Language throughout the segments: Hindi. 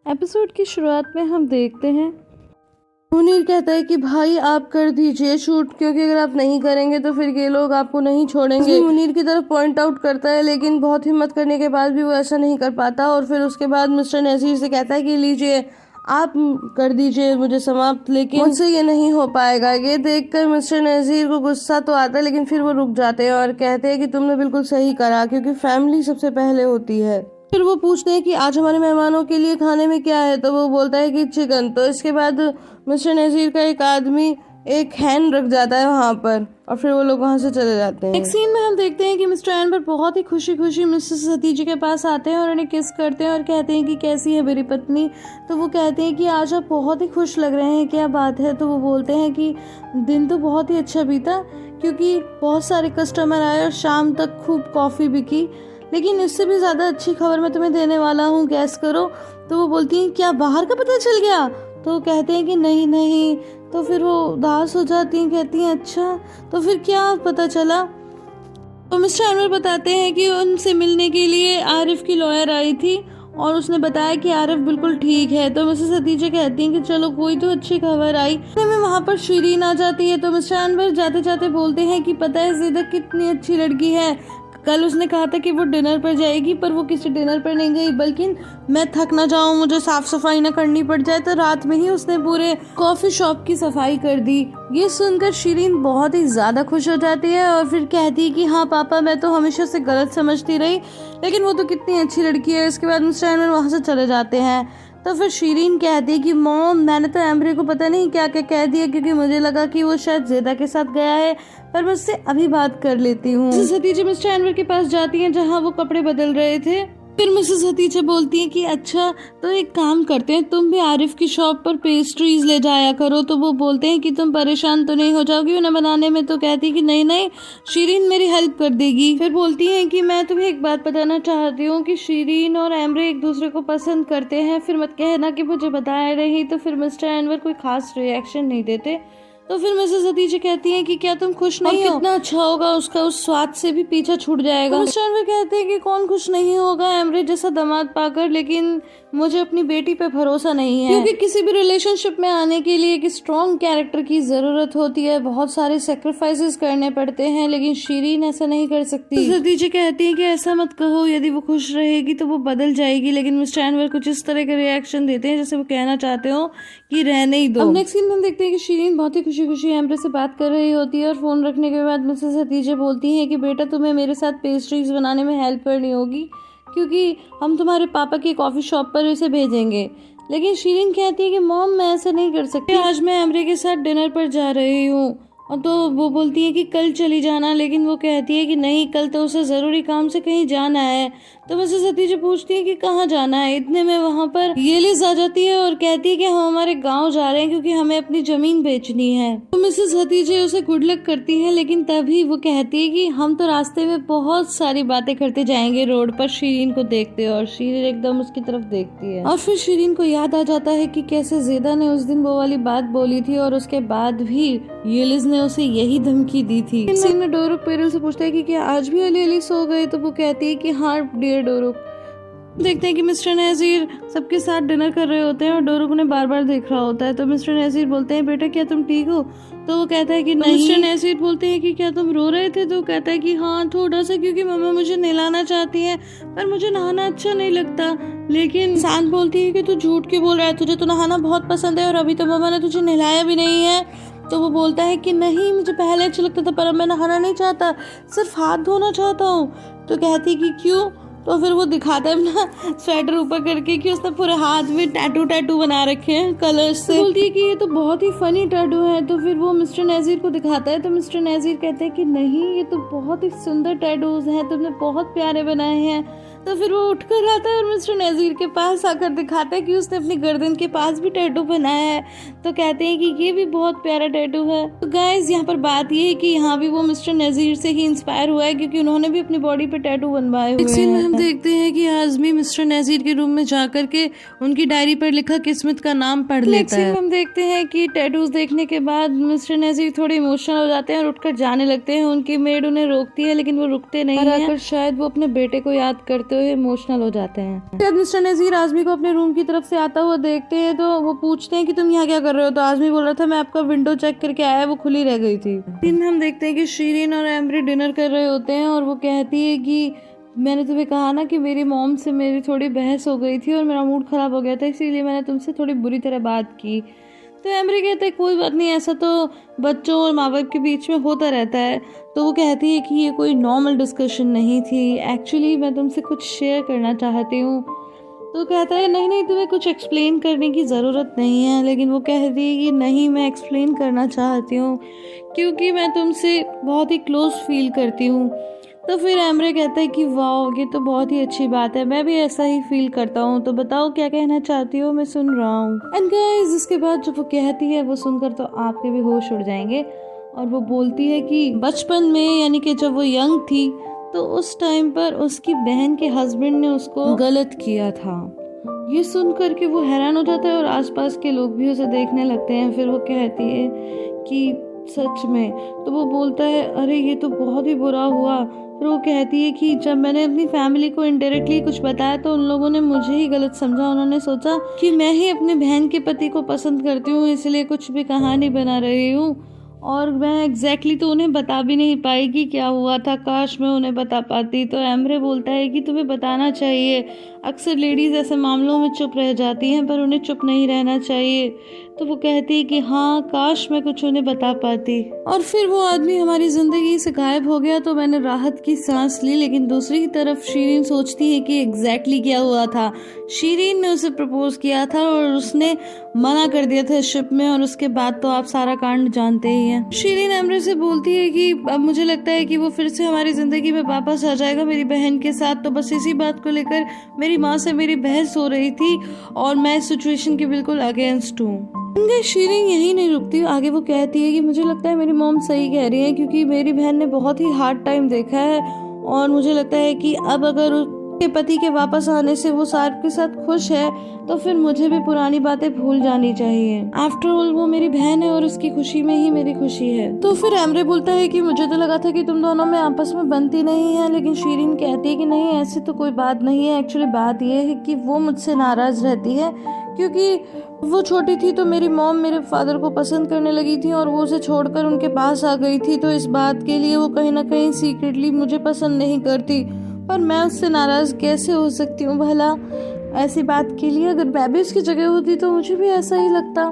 एपिसोड की शुरुआत में हम देखते हैं मुनीर कहता है कि भाई आप कर दीजिए शूट, क्योंकि अगर आप नहीं करेंगे तो फिर ये लोग आपको नहीं छोड़ेंगे। मुनीर की तरफ पॉइंट आउट करता है, लेकिन बहुत हिम्मत करने के बाद भी वो ऐसा नहीं कर पाता। और फिर उसके बाद मिस्टर नज़ीर से कहता है कि लीजिए आप कर दीजिए मुझे समाप्त, लेकिन मुझसे ये नहीं हो पाएगा। ये देखकर मिस्टर नज़ीर को गुस्सा तो आता है, लेकिन फिर वो रुक जाते हैं और कहते हैं कि तुमने बिल्कुल सही करा, क्योंकि फैमिली सबसे पहले होती है। फिर वो पूछते हैं कि आज हमारे मेहमानों के लिए खाने में क्या है, तो वो बोलता है कि चिकन। तो इसके बाद मिस्टर नज़ीर का एक आदमी एक हैन रख जाता है वहाँ पर, और फिर वो लोग वहाँ से चले जाते हैं। एक सीन में हम देखते हैं कि मिस्टर एनवर बहुत ही खुशी खुशी मिसेस सतीश के पास आते हैं और उन्हें किस करते हैं और कहते हैं कि कैसी है मेरी पत्नी। तो वो कहते हैं कि आज आप बहुत ही खुश लग रहे हैं, क्या बात है। तो वो बोलते हैं कि दिन तो बहुत ही अच्छा बीता, क्योंकि बहुत सारे कस्टमर आए और शाम तक खूब कॉफ़ी बिकी, लेकिन इससे भी ज़्यादा अच्छी खबर मैं तुम्हें देने वाला हूँ, गैस करो। तो वो बोलती हैं क्या बाहर का पता चल गया। तो कहते हैं कि नहीं नहीं। तो फिर वो उदास हो जाती हैं, कहती हैं अच्छा तो फिर क्या पता चला। तो मिस्टर अनवर बताते हैं कि उनसे मिलने के लिए आरिफ की लॉयर आई थी और उसने बताया कि आरिफ बिल्कुल ठीक है। तो मिसेस हतीजा कहती हैं कि चलो कोई तो अच्छी खबर आई। में वहाँ पर शिरीन आ जाती है। तो मिस्टर अनवर जाते जाते बोलते हैं कि पता है ज़ीदा कितनी अच्छी लड़की है, कल उसने कहा था कि वो डिनर पर जाएगी, पर वो किसी डिनर पर नहीं गई, बल्कि मैं थक ना जाऊं, मुझे साफ सफाई ना करनी पड़ जाए, तो रात में ही उसने पूरे कॉफ़ी शॉप की सफाई कर दी। ये सुनकर शिरीन बहुत ही ज़्यादा खुश हो जाती है और फिर कहती है कि हाँ पापा मैं तो हमेशा से गलत समझती रही, लेकिन वो तो कितनी अच्छी लड़की है। इसके बाद मिस्टर एनवर वहाँ से चले जाते हैं। तो फिर शिरीन कहती है कि मॉम मैंने तो एम्ब्रे को पता नहीं क्या क्या कह दिया, क्योंकि मुझे लगा कि वो शायद ज़ेदा के साथ गया है, पर मैं उससे अभी बात कर लेती हूँ। मिसेस हतीजा मिस्टर एनवर के पास जाती हैं जहाँ वो कपड़े बदल रहे थे। फिर मिसेस हतीजा बोलती हैं कि अच्छा तो एक काम करते हैं, तुम भी आरिफ की शॉप पर पेस्ट्रीज ले जाया करो। तो वो बोलते हैं कि तुम परेशान तो नहीं हो जाओगी उन्हें बनाने में। तो कहती कि नहीं नहीं शिरीन मेरी हेल्प कर देगी। फिर बोलती हैं कि मैं तुम्हें एक बात बताना चाहती हूँ कि शिरीन और एमरे एक दूसरे को पसंद करते हैं, फिर मत कहना कि मुझे बताया नहीं। तो फिर मिस्टर एनवर कोई खास रिएक्शन नहीं देते। तो फिर मिसेस हतीजा कहती हैं कि क्या तुम खुश नहीं हो, कितना अच्छा होगा उसका उस स्वाद से भी पीछा छूट जाएगा। मिस्टर एनवर कहते हैं कि कौन खुश नहीं होगा एमरे जैसा दामाद पाकर, लेकिन मुझे अपनी बेटी पे भरोसा नहीं है, क्योंकि किसी भी रिलेशनशिप में आने के लिए एक स्ट्रॉन्ग कैरेक्टर की जरूरत होती है, बहुत सारे सेक्रीफाइसेस करने पड़ते हैं, लेकिन शिरीन ऐसा नहीं कर सकती। तो हतीजा कहती हैं कि ऐसा मत कहो, यदि वो खुश रहेगी तो वो बदल जाएगी। लेकिन मिस्टर एनवर कुछ इस तरह के रिएक्शन देते हैं जैसे वो कहना चाहते हो कि रहने ही दो। अब नेक्स्ट सीन में देखते हैं कि शिरीन बहुत ही खुशी खुशी एमरे से बात कर रही होती है और फोन रखने के बाद मिसेस हतीजा बोलती हैं कि बेटा तुम्हें मेरे साथ पेस्ट्रीज बनाने में हेल्प करनी होगी, क्योंकि हम तुम्हारे पापा की कॉफ़ी शॉप पर इसे भेजेंगे। लेकिन शिरीन कहती है कि मॉम मैं ऐसा नहीं कर सकती, आज मैं एमरे के साथ डिनर पर जा रही हूँ। और तो वो बोलती है कि कल चली जाना, लेकिन वो कहती है कि नहीं कल तो उसे ज़रूरी काम से कहीं जाना है। तो मिसेस हतीजा पूछती है कि कहाँ जाना है। इतने में वहाँ पर ये लिज आ जाती है और कहती है कि हम हमारे गांव जा रहे हैं क्योंकि हमें अपनी ज़मीन बेचनी है। तो मिसेस हतीजा उसे गुड लक करती है, लेकिन तभी वो कहती है कि हम तो रास्ते में बहुत सारी बातें करते जाएंगे रोड पर शिरीन को देखते हैं। और शिरीन एकदम उसकी तरफ देखती है और फिर शिरीन को याद आ जाता है कि कैसे ज़ेदा ने उस दिन वो वाली बात बोली थी और उसके बाद भी ये लिज ने उसे यही धमकी दी थी। सीन में डोरुक पेरल से पूछता है कि क्या आज भी अली अली सो गए। तो वो कहती है कि हाँ डियर डोरुक। देखते हैं कि मिस्टर नज़ीर सबके साथ डिनर कर रहे होते हैं और डोरुक उन्हें बार बार देख रहा होता है। तो मिस्टर नज़ीर बोलते हैं बेटा क्या तुम ठीक हो। तो वो कहता है कि नहीं। मिस्टर नज़ीर बोलते हैं कि क्या तुम रो रहे थे। तो कहता है कि हाँ थोड़ा सा, क्योंकि मम्मा मुझे नहलाना चाहती हैं, पर मुझे नहाना अच्छा नहीं लगता। लेकिन शांत बोलती है कि तू झूठ क्यों बोल रहा है, तुझे तो नहाना बहुत पसंद है और अभी तो मम्मा ने तुझे नहलाया भी नहीं है। तो वो बोलता है कि नहीं मुझे पहले अच्छा लगता था, पर अब मैं नहाना नहीं चाहता, सिर्फ हाथ धोना चाहता हूँ। तो कहती कि क्यों। तो फिर वो दिखाता है अपना स्वेटर ऊपर करके कि उसने पूरे हाथ में टैटू बना रखे हैं कलर्स से। बोलती है कि ये तो बहुत ही फनी टैटू है। तो फिर वो मिस्टर नज़ीर को दिखाता है। तो मिस्टर नज़ीर कहते हैं कि नहीं ये तो बहुत ही सुंदर टैटूज हैं, तुमने बहुत प्यारे बनाए हैं। तो फिर वो उठकर आता है और मिस्टर नज़ीर के पास आकर दिखाता है कि उसने अपनी गर्दन के पास भी टैटू बनाया है। तो कहते हैं कि ये भी बहुत प्यारा टैटू है। तो गाइस यहाँ पर बात ये है कि यहाँ भी वो मिस्टर नज़ीर से ही इंस्पायर हुआ है, क्योंकि उन्होंने भी अपनी बॉडी पे टैटू बनवाए हुए हैं। हम देखते हैं कि आज़मी मिस्टर नज़ीर के रूम में जाकर के उनकी डायरी पर लिखा किस्मत का नाम पढ़ लेता है। हम देखते हैं कि टैटूज देखने के बाद मिस्टर नज़ीर थोड़े इमोशनल हो जाते हैं और उठकर जाने लगते हैं। उनकी मेड उन्हें रोकती है, लेकिन वो रुकते नहीं है। शायद वो अपने बेटे को याद करते हुए इमोशनल हो जाते हैं। जब मिस्टर नज़ीर आज़मी को अपने रूम की तरफ से आता हुआ देखते हैं तो वो पूछते हैं कि तुम यहाँ क्या कर रहे हो। तो आज़मी बोल रहा था मैं आपका विंडो चेक करके आया, वो खुली रह गई थी। दिन में हम देखते हैं कि शीरीन और एमरी डिनर कर रहे होते हैं और वो कहती है कि मैंने तुम्हें कहा ना कि मेरी मॉम से मेरी थोड़ी बहस हो गई थी और मेरा मूड ख़राब हो गया था, इसीलिए मैंने तुमसे थोड़ी बुरी तरह बात की। तो एमरी कहता है कोई बात नहीं, ऐसा तो बच्चों और माँ बाप के बीच में होता रहता है। तो वो कहती है कि ये कोई नॉर्मल डिस्कशन नहीं थी, एक्चुअली मैं तुमसे कुछ शेयर करना चाहती हूँ। तो कहता है नहीं नहीं, तुम्हें कुछ एक्सप्लेन करने की ज़रूरत नहीं है। लेकिन वो कहती है कि नहीं, मैं एक्सप्लेन करना चाहती हूँ क्योंकि मैं तुमसे बहुत ही क्लोज फील करती हूँ। तो फिर एमरे कहता है कि वाह, ये तो बहुत ही अच्छी बात है, मैं भी ऐसा ही फील करता हूँ, तो बताओ क्या कहना चाहती हो, मैं सुन रहा हूँ। एंड गाइस, इसके बाद जब वो कहती है वो सुनकर तो आपके भी होश उड़ जाएंगे। और वो बोलती है कि बचपन में, यानी कि जब वो यंग थी, तो उस टाइम पर उसकी बहन के हस्बैंड ने उसको गलत किया था। ये सुन करके वो हैरान हो जाता है और आसपास के लोग भी उसे देखने लगते हैं। फिर वो कहती है कि सच में? तो वो बोलता है अरे ये तो बहुत ही बुरा हुआ। फिर वो कहती है कि जब मैंने अपनी फैमिली को इनडायरेक्टली कुछ बताया तो उन लोगों ने मुझे ही गलत समझा। उन्होंने सोचा कि मैं ही अपने बहन के पति को पसंद करती हूँ, इसलिए कुछ भी कहानी बना रही हूँ। और मैं एग्जैक्टली तो उन्हें बता भी नहीं पाई कि क्या हुआ था, काश मैं उन्हें बता पाती। तो एमरे बोलता है कि तुम्हें बताना चाहिए। अक्सर लेडीज़ ऐसे मामलों में चुप रह जाती हैं, पर उन्हें चुप नहीं रहना चाहिए। तो वो कहती है कि हाँ, काश मैं कुछ उन्हें बता पाती। और फिर वो आदमी हमारी ज़िंदगी से गायब हो गया तो मैंने राहत की सांस ली। लेकिन दूसरी तरफ शीरीन सोचती है कि एग्जैक्टली क्या हुआ था। शीरीन ने उसे प्रपोज किया था और उसने मना कर दिया था शिप में, और उसके बाद तो आप सारा कांड जानते ही हैं। शीरीन एमरे से बोलती है कि अब मुझे लगता है कि वो फिर से हमारी ज़िंदगी में वापस आ जाएगा मेरी बहन के साथ। तो बस इसी बात को लेकर मेरी माँ से मेरी बहस हो रही थी और मैं इस सिचुएशन के बिल्कुल अगेंस्ट हूँ। शीरीन यही नहीं रुकती, आगे वो कहती है कि मुझे लगता है मेरी मॉम सही कह रही है, क्योंकि मेरी बहन ने बहुत ही हार्ड टाइम देखा है और मुझे लगता है कि अब अगर उसके पति के वापस आने से वो सार्प के साथ खुश है तो फिर मुझे भी पुरानी बातें भूल जानी चाहिए। आफ्टर ऑल वो मेरी बहन है और उसकी खुशी में ही मेरी खुशी है। तो फिर एमरे बोलता है कि मुझे तो लगा था कि तुम दोनों में आपस में बनती नहीं है। लेकिन शीरीन कहती है कि नहीं, ऐसी तो कोई बात नहीं है। एक्चुअली बात यह है कि वो मुझसे नाराज रहती है क्योंकि वो छोटी थी तो मेरी मॉम मेरे फादर को पसंद करने लगी थी और वो उसे छोड़कर उनके पास आ गई थी। तो इस बात के लिए वो कहीं ना कहीं सीक्रेटली मुझे पसंद नहीं करती, पर मैं उससे नाराज कैसे हो सकती हूँ भला? ऐसी बात के लिए अगर मैं भी उसकी जगह होती तो मुझे भी ऐसा ही लगता।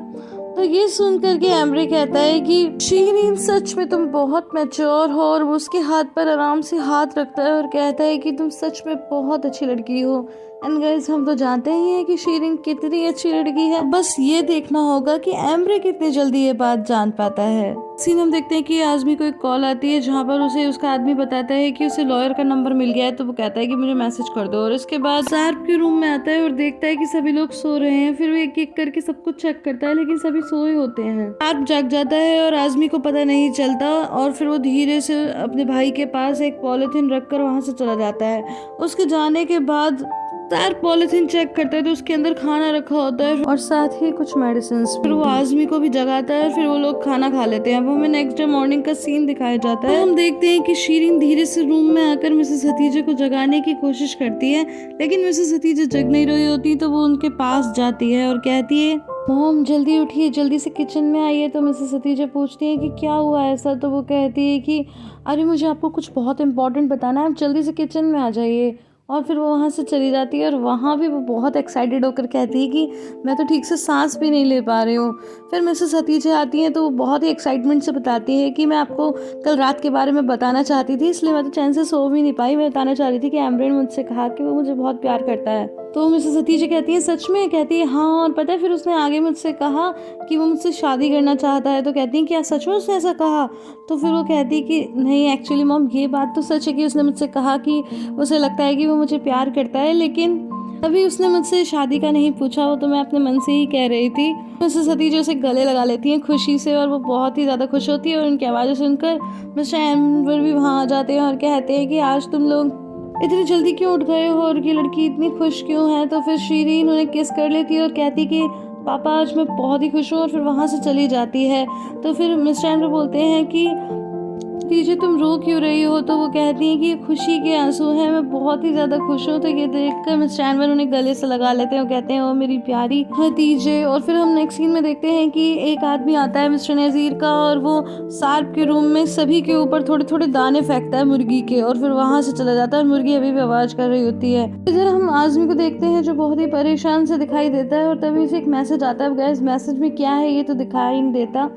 तो ये सुन करके एमरे कहता है कि शीरीन, सच में तुम बहुत मैच्योर हो। और वो उसके हाथ पर आराम से हाथ रखता है और कहता है कि तुम सच में बहुत अच्छी लड़की हो। एंड गाइस, हम तो जानते ही हैं कि शीरीन कितनी अच्छी लड़की है, बस ये देखना होगा कि एमरे कितनी जल्दी ये बात जान पाता है। सीन हम देखते हैं कि आज़मी को एक कॉल आती है जहाँ पर उसे उसका आदमी बताता है कि उसे लॉयर का नंबर मिल गया है। तो वो कहता है कि मुझे मैसेज कर दो। और इसके बाद सार्प के रूम में आता है और देखता है कि सभी लोग सो रहे हैं। फिर वो एक एक करके सब कुछ चेक करता है, लेकिन सभी सोए होते हैं। सार्प जाग जाता है और आज़मी को पता नहीं चलता और फिर वो धीरे से अपने भाई के पास एक पॉलिथीन रखकर वहाँ से चला जाता है। उसके जाने के बाद सार्प पॉलिथीन चेक करता है तो उसके अंदर खाना रखा होता है और साथ ही कुछ मेडिसिन। फिर वो आज़मी को भी जगाता है, फिर वो लोग खाना खा लेते हैं। अब हमें नेक्स्ट डे मॉर्निंग का सीन दिखाया जाता है। हम देखते हैं कि शीरीन धीरे से रूम में आकर मिसेस हतीजे को जगाने की कोशिश करती है, लेकिन मिसेस हतीजे जग नहीं रही होती। तो वो उनके पास जाती है और कहती है, मॉम जल्दी उठिए, जल्दी से किचन में आइए। तो मिसेस हतीजे पूछती है कि क्या हुआ ऐसा? तो वो कहती है कि अरे मुझे आपको कुछ बहुत इंपॉर्टेंट बताना है, आप जल्दी से किचन में आ जाइए। और फिर वो वहाँ से चली जाती है और वहाँ भी वो बहुत एक्साइटेड होकर कहती है कि मैं तो ठीक से सांस भी नहीं ले पा रही हूँ। फिर मिसेस हतीजे आती हैं तो वो बहुत ही एक्साइटमेंट से बताती है कि मैं आपको कल रात के बारे में बताना चाहती थी, इसलिए मैं तो चैन से सो भी नहीं पाई। मैं बताना चाह रही थी कि एमरे ने मुझसे कहा कि वो मुझे बहुत प्यार करता है। तो मिसेस हतीजे कहती है सच में? कहती है हाँ। और पता है फिर उसने आगे मुझसे कहा कि वो मुझसे शादी करना चाहता है। तो कहती है क्या सच में उसने ऐसा कहा? तो फिर वो कहती है कि नहीं, एक्चुअली मॉम ये बात तो सच है कि उसने मुझसे कहा कि उसे लगता है कि वो मुझे प्यार करता है, लेकिन अभी उसने मुझसे शादी का नहीं पूछा, वो तो मैं अपने मन से ही कह रही थी। मिसेस हतीजे उसे गले लगा लेती हैं खुशी से और वो बहुत ही ज़्यादा खुश होती है। और उनकी आवाज़ें सुनकर मिस्टर एनवर भी वहाँ आ जाते हैं और कहते हैं कि आज तुम लोग इतनी जल्दी क्यों उठ गए हो और ये लड़की इतनी खुश क्यों है? तो फिर शीरीन उन्हें किस कर लेती है और कहती कि पापा आज मैं बहुत ही खुश हूँ, और फिर वहाँ से चली जाती है। तो फिर मिस्टर एनवर बोलते हैं कि हतीजे तुम रो क्यों रही हो? तो वो कहती हैं कि ये खुशी के आंसू हैं, मैं बहुत ही ज़्यादा खुश हूँ। तो ये देखकर मिस्टर एनवर उन्हें गले से लगा लेते हैं और कहते हैं ओ मेरी प्यारी हतीजे। और फिर हम नेक्स्ट सीन में देखते हैं कि एक आदमी आता है मिस्टर नज़ीर का और वो सार्प के रूम में सभी के ऊपर थोड़े थोड़े दाने फेंकता है मुर्गी के, और फिर वहां से चला जाता है और मुर्गी अभी भी आवाज कर रही होती है। इधर हम आजमी को देखते हैं जो बहुत ही परेशान से दिखाई देता है और तभी उसे एक मैसेज आता है। गैस मैसेज में क्या है ये तो दिखाई नहीं देता।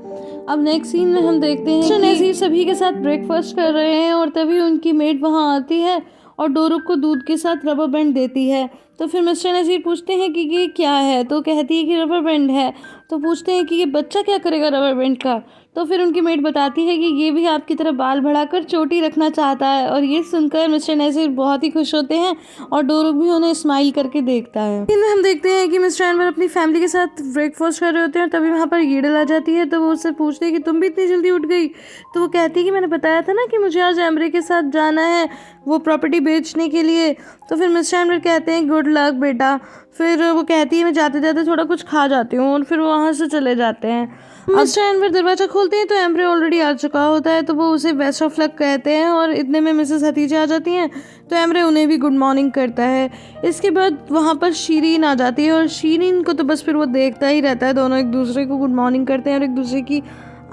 अब नेक्स्ट सीन में हम देखते हैं मिस्टर नज़ीर सभी के साथ ब्रेकफास्ट कर रहे हैं और तभी उनकी मेड वहां आती है और डोरुक को दूध के साथ रबर बैंड देती है। तो फिर मिस्टर नज़ीर पूछते हैं कि ये क्या है? तो कहती है कि रबर बैंड है। तो पूछते हैं कि ये बच्चा क्या करेगा रबर बैंड का? तो फिर उनकी मेड बताती है कि ये भी आपकी तरह बाल बढ़ाकर चोटी रखना चाहता है। और ये सुनकर मिस्टर नज़ीर बहुत ही खुश होते हैं और डोरुक भी उन्हें स्माइल करके देखता है। फिर हम देखते हैं कि मिस्टर एनवर अपनी फैमिली के साथ ब्रेकफास्ट कर रहे होते हैं, तभी वहाँ पर यीडल आ जाती है। तो वो उससे पूछते हैं कि तुम भी इतनी जल्दी उठ गई? तो वो कहती है कि मैंने बताया था ना कि मुझे आज एमरे के साथ जाना है वो प्रॉपर्टी बेचने के लिए। तो फिर मिस्टर एनवर कहते हैं गुड लक बेटा। फिर वो कहती है मैं जाते जाते थोड़ा कुछ खा जाती हूँ, और फिर वो वहाँ से चले जाते हैं। मिस्टर एनवर दरवाजा खोलते हैं तो एमरे ऑलरेडी आ चुका होता है। तो वो उसे बेस्ट ऑफ लक कहते हैं और इतने में मिसेस हतीजे आ जाती हैं तो एमरे उन्हें भी गुड मॉर्निंग करता है। इसके बाद वहाँ पर शीरीन आ जाती है और शीरीन को तो बस फिर वो देखता ही रहता है। दोनों एक दूसरे को गुड मॉर्निंग करते हैं और एक दूसरे की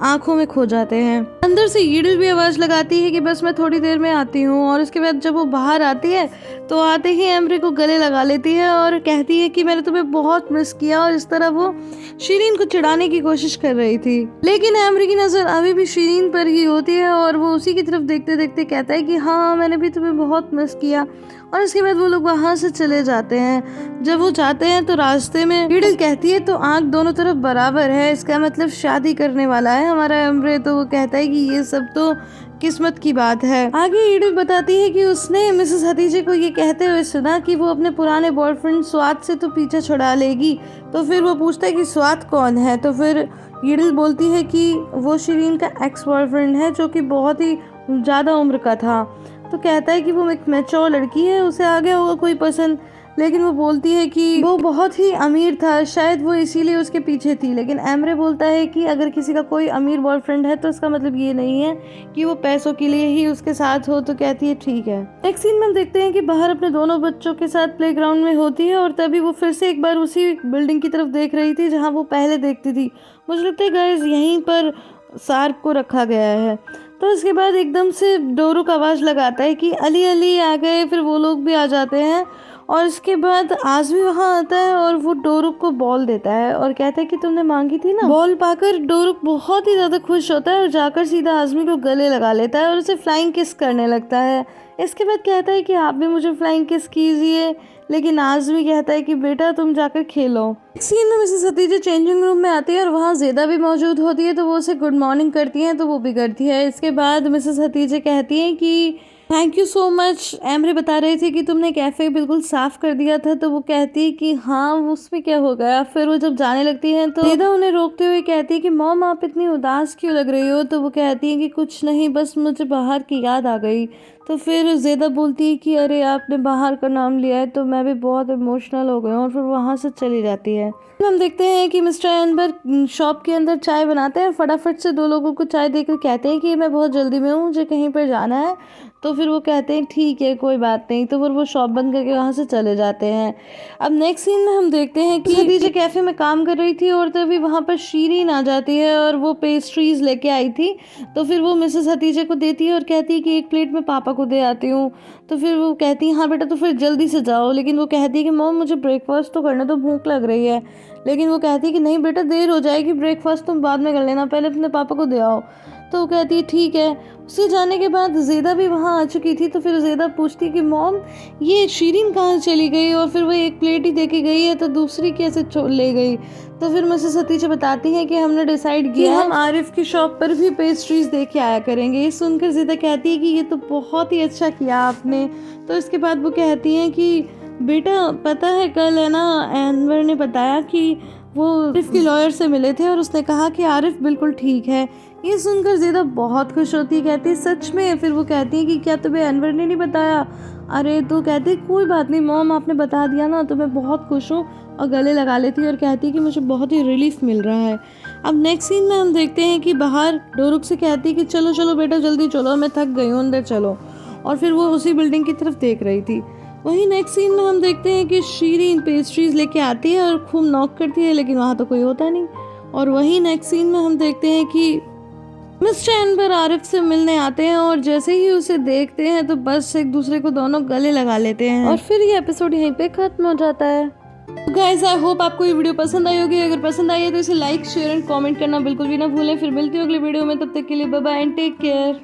आंखों में खो जाते हैं। अंदर से यीडल भी आवाज लगाती है कि बस मैं थोड़ी देर में आती हूँ। और उसके बाद जब वो बाहर आती है तो आते ही एमरे को गले लगा लेती है और कहती है कि मैंने तुम्हें बहुत मिस किया। और इस तरह वो शीरीन को चिढ़ाने की कोशिश कर रही थी, लेकिन एमरे की नजर अभी भी शीरीन पर ही होती है और वो उसी की तरफ देखते देखते कहता है कि हाँ मैंने भी तुम्हें बहुत मिस किया। और इसके बाद वो लोग वहाँ से चले जाते हैं। जब वो जाते हैं तो रास्ते में यीडल कहती है तो आंख दोनों तरफ बराबर है, इसका मतलब शादी करने वाला है हमारा एमरे। तो वो कहता है कि ये सब तो किस्मत की बात है। आगे यीडल बताती है कि उसने मिसेस हतीजे को ये कहते हुए सुना कि वो अपने पुराने बॉयफ्रेंड स्वाद से तो पीछा छुड़ा लेगी। तो फिर वो पूछता है कि स्वाद कौन है? तो फिर यीडल बोलती है कि वो शीरीन का एक्स बॉयफ्रेंड है जो कि बहुत ही ज़्यादा उम्र का था। तो कहता है कि वो एक मैच्योर लड़की है, उसे आ गया होगा कोई पसंद। लेकिन वो बोलती है कि वो बहुत ही अमीर था, शायद वो इसीलिए उसके पीछे थी। लेकिन एमरे बोलता है कि अगर किसी का कोई अमीर बॉयफ्रेंड है तो इसका मतलब ये नहीं है कि वो पैसों के लिए ही उसके साथ हो। तो कहती है ठीक है। एक सीन में हम देखते हैं कि बाहर अपने दोनों बच्चों के साथ प्लेग्राउंड में होती है और तभी वो फिर से एक बार उसी बिल्डिंग की तरफ देख रही थी जहाँ वो पहले देखती थी। मुझे लगता है गाइस यहीं पर सार्प को रखा गया है। तो इसके बाद एकदम से डोरुक आवाज़ लगाता है कि अली अली आ गए। फिर वो लोग भी आ जाते हैं और इसके बाद आज़मी वहाँ आता है और वो डोरुक को बॉल देता है और कहता है कि तुमने मांगी थी ना। बॉल पाकर डोरुक बहुत ही ज़्यादा खुश होता है और जाकर सीधा आज़मी को गले लगा लेता है और उसे फ्लाइंग किस करने लगता है। इसके बाद कहता है कि आप भी मुझे फ्लाइंग किस कीजिए, लेकिन आज़मी कहता है कि बेटा तुम जाकर खेलो। सीन में मिसेस हतीजे चेंजिंग रूम में आती है और वहाँ ज़ेदा भी मौजूद होती है। तो वो उसे गुड मॉर्निंग करती हैं तो वो भी करती है। इसके बाद मिसेस हतीजे कहती हैं कि thank you so much. Emre बता रहे थे कि तुमने कैफ़े बिल्कुल साफ़ कर दिया था। तो वो कहती है कि हाँ उसमें क्या हो गया। फिर वो जब जाने लगती हैं तो ज़ेदा उन्हें रोकते हुए कहती है कि मॉम आप इतनी उदास क्यों लग रही हो? तो वो कहती है कि कुछ नहीं, बस मुझे बाहर की याद आ गई। तो फिर ज़ेदा बोलती है कि अरे आपने बाहर का नाम लिया है तो मैं भी बहुत इमोशनल हो गई हूँ, और फिर वहाँ से चली जाती है। हम देखते हैं कि मिस्टर एनवर शॉप के अंदर चाय बनाते हैं और फटाफट से दो लोगों को चाय देकर कहते हैं कि मैं बहुत जल्दी में हूँ, मुझे कहीं पर जाना है। तो फिर वो कहते हैं ठीक है कोई बात नहीं। तो फिर वो शॉप बंद करके वहाँ से चले जाते हैं। अब नेक्स्ट सीन में हम देखते हैं कि हतीजे कैफ़े में काम कर रही थी और तभी वहाँ पर शीरीन आ जाती है और वो पेस्ट्रीज लेके आई थी। तो फिर वो मिसेस हतीजे को देती है और कहती है कि एक प्लेट में पापा को दे आती हूँ। तो फिर वो कहती है हाँ बेटा तो फिर जल्दी से जाओ। लेकिन वो कहती है कि मॉम मुझे ब्रेकफास्ट तो करना, तो भूख लग रही है। लेकिन वो कहती है कि नहीं बेटा देर हो जाएगी, ब्रेकफास्ट तुम बाद में कर लेना, पहले अपने पापा को दे आओ। तो वो कहती है ठीक है। उसके जाने के बाद ज़ेदा भी वहाँ आ चुकी थी। तो फिर ज़ेदा पूछती है कि मॉम ये शीरीन कहाँ चली गई, और फिर वो एक प्लेट ही दे के गई है तो दूसरी कैसे ले गई। तो फिर मिसेस हतीजे बताती हैं कि हमने डिसाइड किया हम आरिफ की शॉप पर भी पेस्ट्रीज दे के आया करेंगे। ये सुनकर ज़ेदा कहती है कि ये तो बहुत ही अच्छा किया आपने। तो इसके बाद वो कहती हैं कि बेटा पता है कल है ना एनवर ने बताया कि वो आरिफ के लॉयर से मिले थे और उसने कहा कि आरिफ बिल्कुल ठीक है। ये सुनकर ज़ेदा बहुत खुश होती है, कहती है सच में। फिर वो कहती है कि क्या तुम्हें अनवर ने नहीं बताया? अरे तो कहती है कोई बात नहीं मॉम, आपने बता दिया ना तो मैं बहुत खुश हूँ, और गले लगा लेती है और कहती है कि मुझे बहुत ही रिलीफ मिल रहा है। अब नेक्स्ट सीन में हम देखते हैं कि बाहर डोरुक से कहती है कि चलो चलो बेटा जल्दी चलो, मैं थक गई हूँ, अंदर चलो। और फिर वो उसी बिल्डिंग की तरफ देख रही थी। वहीं नेक्स्ट सीन में हम देखते हैं कि शीरीन पेस्ट्रीज लेके आती है और खूब नॉक करती है, लेकिन वहाँ तो कोई होता नहीं। और वहीं नेक्स्ट सीन में हम देखते हैं कि मिस्टर एनवर आरिफ से मिलने आते हैं और जैसे ही उसे देखते हैं तो बस एक दूसरे को दोनों गले लगा लेते हैं और फिर ये एपिसोड यहीं पे खत्म हो जाता है। गाइस आई होप आपको ये वीडियो पसंद आई होगी। अगर पसंद आई है तो इसे लाइक शेयर एंड कमेंट करना बिल्कुल भी ना भूलें। फिर मिलती हूँ अगली वीडियो में, तब तक के लिए bye bye and take care.